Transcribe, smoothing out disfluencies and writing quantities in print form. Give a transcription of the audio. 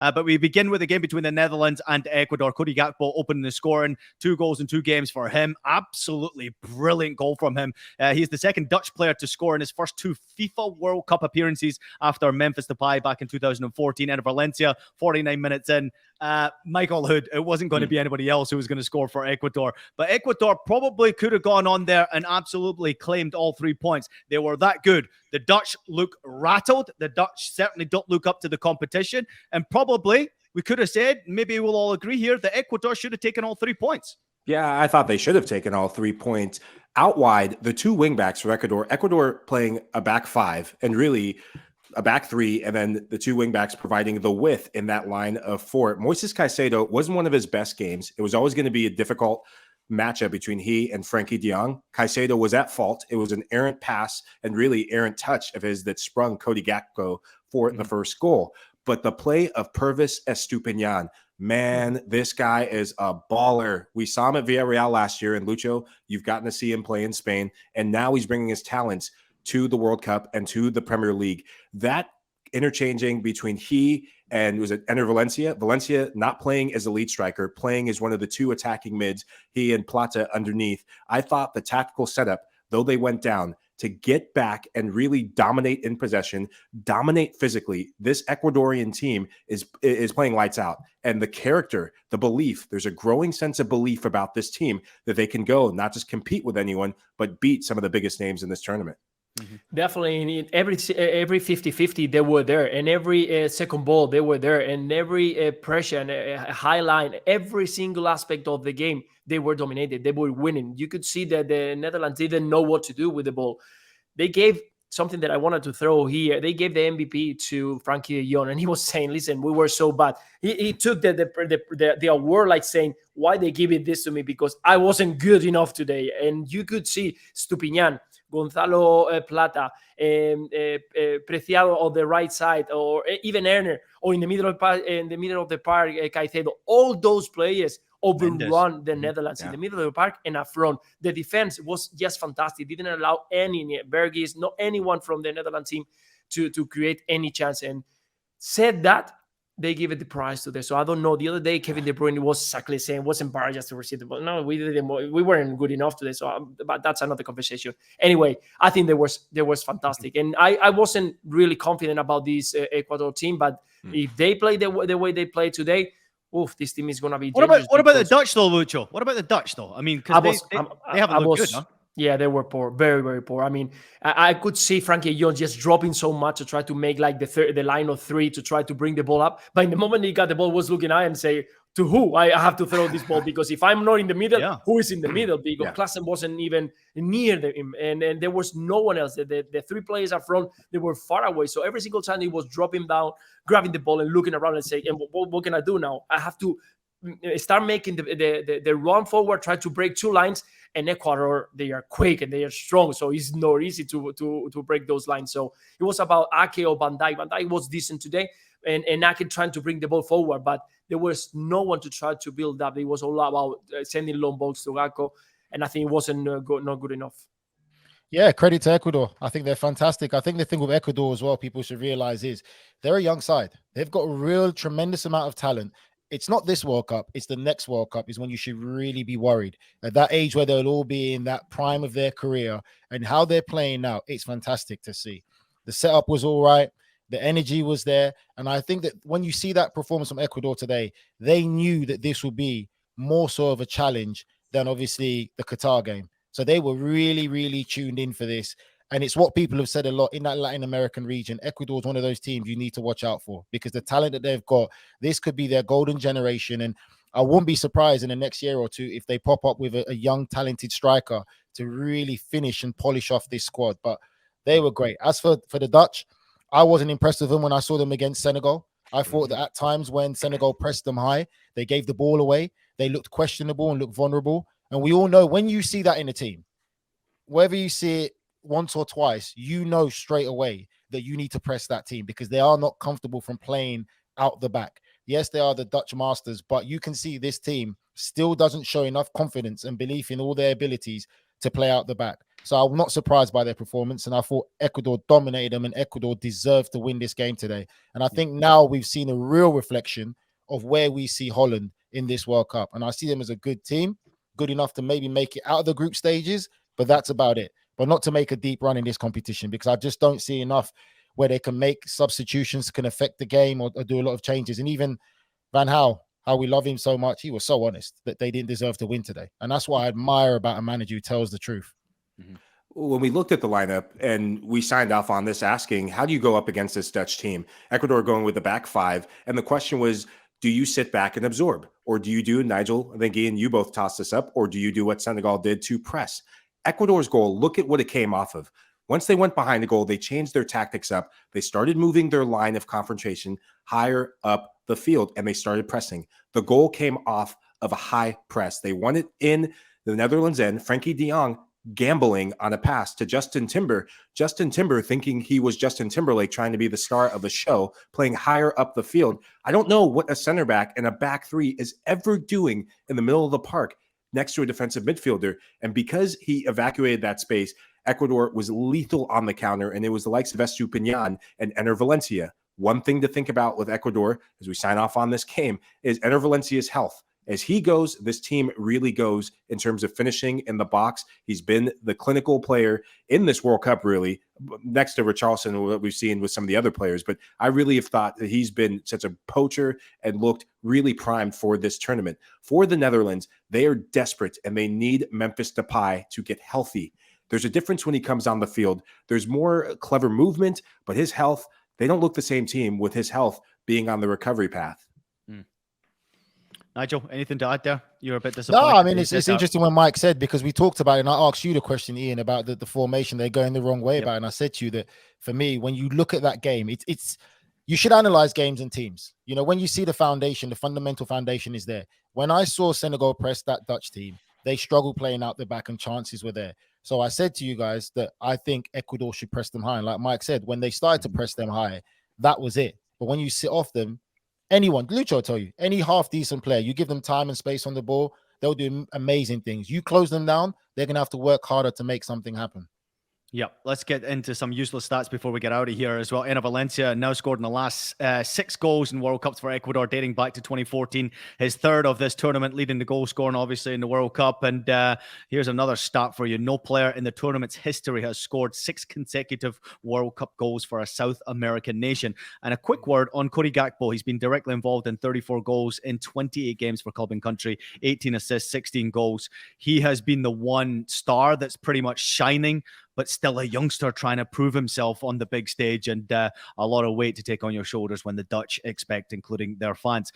But we begin with the game between the Netherlands and Ecuador. Cody Gakpo opening the scoring. 2 goals in 2 games for him. Absolutely brilliant goal from him. He's the second Dutch player to score in his first 2 FIFA World Cup appearances after Memphis Depay back in 2014 and Valencia, 49 minutes in. Michael Hood, it wasn't going to be anybody else who was going to score for Ecuador. But Ecuador probably could have gone on there and absolutely claimed all 3 points. They were that good. The Dutch look rattled. The Dutch certainly don't look up to the competition. And probably, we could have said, maybe we'll all agree here, that Ecuador should have taken all 3 points. Yeah, I thought they should have taken all 3 points. Out wide, the 2 wingbacks for Ecuador playing a back 5 and really a back 3, and then the 2 wingbacks providing the width in that line of 4. Moises Caicedo wasn't one of his best games. It was always going to be a difficult matchup between he and Frankie de Jong. Caicedo was at fault. It was an errant pass and really errant touch of his that sprung Cody Gakpo for the first goal. But the play of Pervis Estupiñán, man, this guy is a baller. We saw him at Villarreal last year, and Lucho, you've gotten to see him play in Spain, and now he's bringing his talents to the World Cup and to the Premier League. That interchanging between he and was it Ener Valencia not playing as a lead striker, playing as one of the 2 attacking mids, he and Plata underneath. I thought the tactical setup, though they went down, to get back and really dominate in possession, dominate physically. This Ecuadorian team is playing lights out. And the character, the belief, there's a growing sense of belief about this team that they can go not just compete with anyone, but beat some of the biggest names in this tournament. Definitely, in every 50-50 they were there, and every second ball they were there, and every pressure and high line, every single aspect of the game they were dominated. They were winning. You could see that the Netherlands didn't know what to do with the ball. They gave something that I wanted to throw here. They gave the MVP to Frankie de Jong, and he was saying, "Listen, we were so bad." He took the award like saying, "Why they give it this to me? Because I wasn't good enough today." And you could see Estupiñán, Gonzalo Plata, Preciado on the right side, or even Erner, or in the middle of the park, Caicedo. All those players overrun the Netherlands in the middle of the park and up front. The defense was just fantastic. Didn't allow any Bergis, not anyone from the Netherlands team to create any chance. And said that, they give it the prize to this. So I don't know. The other day, Kevin De Bruyne was exactly saying, wasn't embarrassed just to receive the ball. No, we weren't good enough today. So, but that's another conversation. Anyway, I think they was fantastic, and I wasn't really confident about this Ecuador team. But if they play the way they play today, this team is gonna be. What about the Dutch though, Lucho? What about the Dutch though? I mean, because they haven't looked good, huh? Yeah, they were poor, very, very poor. I mean, I could see Frankie de Jong just dropping so much to try to make like the line of 3 to try to bring the ball up. But in the moment he got the ball, was looking at and say, to who I have to throw this ball? Because if I'm not in the middle, who is in the middle? Because Klaassen wasn't even near him, and there was no one else. The 3 players up front, they were far away. So every single time he was dropping down, grabbing the ball and looking around and saying, what can I do now? I have to start making the run forward, try to break 2 lines. And Ecuador, they are quick and they are strong, so it's not easy to break those lines. So it was about Ake or Van Dijk. Van Dijk was decent today, and Ake trying to bring the ball forward, but there was no one to try to build up. It was all about sending long balls to Gakpo, and I think it wasn't not good enough. Yeah, credit to Ecuador. I think they're fantastic. I think the thing with Ecuador as well, people should realize is they're a young side. They've got a real tremendous amount of talent. It's not this World Cup, it's the next World Cup is when you should really be worried. At that age where they'll all be in that prime of their career, and how they're playing now, it's fantastic to see. The setup was all right. The energy was there. And I think that when you see that performance from Ecuador today, they knew that this would be more so of a challenge than obviously the Qatar game. So they were really, really tuned in for this. And it's what people have said a lot in that Latin American region. Ecuador is one of those teams you need to watch out for because the talent that they've got, this could be their golden generation. And I wouldn't be surprised in the next year or 2 if they pop up with a young, talented striker to really finish and polish off this squad. But they were great. As for the Dutch, I wasn't impressed with them when I saw them against Senegal. I thought that at times when Senegal pressed them high, they gave the ball away. They looked questionable and looked vulnerable. And we all know when you see that in a team, whether you see it once or twice, you know straight away that you need to press that team because they are not comfortable from playing out the back. Yes, they are the Dutch masters, but you can see this team still doesn't show enough confidence and belief in all their abilities to play out the back. So I'm not surprised by their performance, and I thought Ecuador dominated them, and Ecuador deserved to win this game today. And I think now we've seen a real reflection of where we see Holland in this World Cup, and I see them as a good team, good enough to maybe make it out of the group stages, but that's about it. But not to make a deep run in this competition, because I just don't see enough where they can make substitutions, can affect the game, or do a lot of changes. And even Van Gaal, how we love him so much, he was so honest that they didn't deserve to win today. And that's what I admire about a manager who tells the truth. When we looked at the lineup and we signed off on this asking, how do you go up against this Dutch team? Ecuador going with the back five. And the question was, do you sit back and absorb? Or do you do, Nigel, I think Ian, you both tossed this up, or do you do what Senegal did to press? Ecuador's goal, look at what it came off of. Once they went behind the goal, they changed their tactics up. They started moving their line of confrontation higher up the field, and they started pressing. The goal came off of a high press. They won it in the Netherlands end. Frankie de Jong gambling on a pass to Justin Timber. Justin Timber thinking he was Justin Timberlake trying to be the star of the show, playing higher up the field. I don't know what a center back and a back three is ever doing in the middle of the park next to a defensive midfielder. And because he evacuated that space, Ecuador was lethal on the counter, and it was the likes of Estupiñán and Ener Valencia. One thing to think about with Ecuador as we sign off on this game is Ener Valencia's health. As he goes, this team really goes in terms of finishing in the box. He's been the clinical player in this World Cup, really, next to Richarlison, what we've seen with some of the other players. But I really have thought that he's been such a poacher and looked really primed for this tournament. For the Netherlands, they are desperate, and they need Memphis Depay to get healthy. There's a difference when he comes on the field. There's more clever movement, but his health, they don't look the same team with his health being on the recovery path. Nigel, anything to add there? You're a bit disappointed. No, I mean, it's interesting when Mike said, because we talked about it, and I asked you the question, Ian, about the formation. They're going the wrong way about it. And I said to you that for me, when you look at that game, it's you should analyze games and teams. You know, when you see the foundation, the fundamental foundation is there. When I saw Senegal press that Dutch team, they struggled playing out the back and chances were there. So I said to you guys that I think Ecuador should press them high. And like Mike said, when they started to press them high, that was it. But when you sit off them, anyone, Lucho will tell you, any half-decent player, you give them time and space on the ball, they'll do amazing things. You close them down, they're going to have to work harder to make something happen. Yeah, let's get into some useless stats before we get out of here as well. Ener Valencia now scored in the last 6 goals in World Cups for Ecuador, dating back to 2014. His third of this tournament, leading the goal scoring, obviously, in the World Cup. And here's another stat for you. No player in the tournament's history has scored 6 consecutive World Cup goals for a South American nation. And a quick word on Cody Gakpo. He's been directly involved in 34 goals in 28 games for club and country, 18 assists, 16 goals. He has been the one star that's pretty much shining, but still a youngster trying to prove himself on the big stage, and a lot of weight to take on your shoulders when the Dutch expect, including their fans.